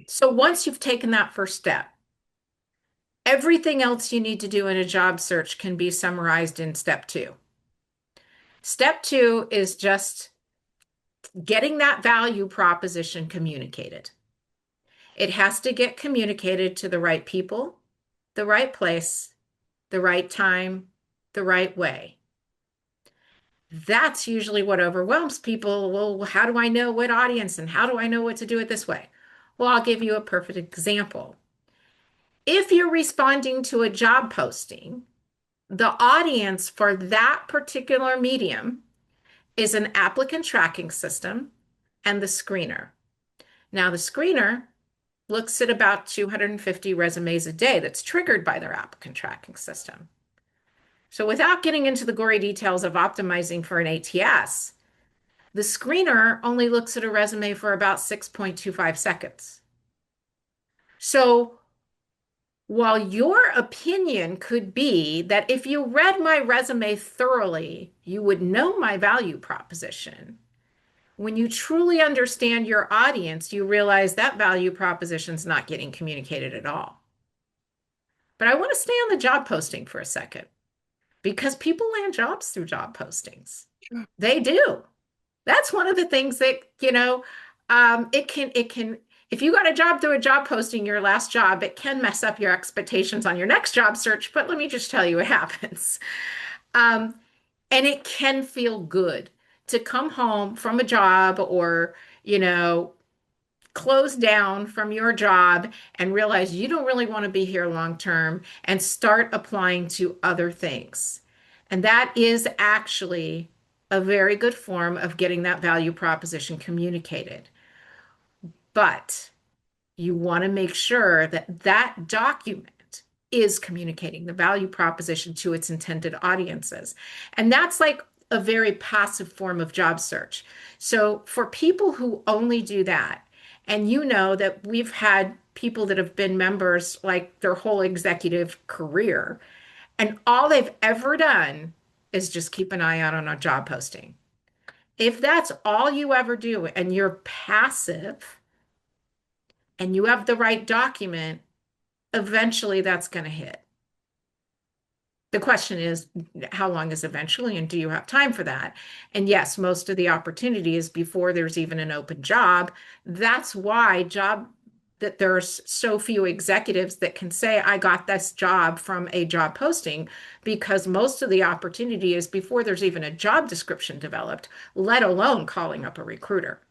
So once you've taken that first step, everything else you need to do in a job search can be summarized in step two. Step two is just getting that value proposition communicated. It has to get communicated to the right people, the right place, the right time, the right way. That's usually what overwhelms people. Well, how do I know what audience and how do I know what to do it this way? Well, I'll give you a perfect example. If you're responding to a job posting, the audience for that particular medium is an applicant tracking system and the screener. Now, the screener looks at about 250 resumes a day that's triggered by their applicant tracking system. So, without getting into the gory details of optimizing for an ATS, the screener only looks at a resume for about 6.25 seconds. So, while your opinion could be that if you read my resume thoroughly, you would know my value proposition, when you truly understand your audience, you realize that value proposition is not getting communicated at all. But I want to stay on the job posting for a second because people land jobs through job postings. They do. That's one of the things that, if you got a job through a job posting, your last job, it can mess up your expectations on your next job search. But let me just tell you what happens. Um, and it can feel good to come home from a job or, you know, close down from your job and realize you don't really want to be here long term and start applying to other things. And that is actually a very good form of getting that value proposition communicated. But you want to make sure that that document is communicating the value proposition to its intended audiences. And that's like a very passive form of job search. So for people who only do that, and you know that we've had people that have been members like their whole executive career, and all they've ever done is just keep an eye out on a job posting. If that's all you ever do and you're passive and you have the right document, eventually that's going to hit. The question is, how long is eventually, and do you have time for that? And yes, most of the opportunity is before there's even an open job. That's why that there's so few executives that can say, I got this job from a job posting, because most of the opportunity is before there's even a job description developed, let alone calling up a recruiter.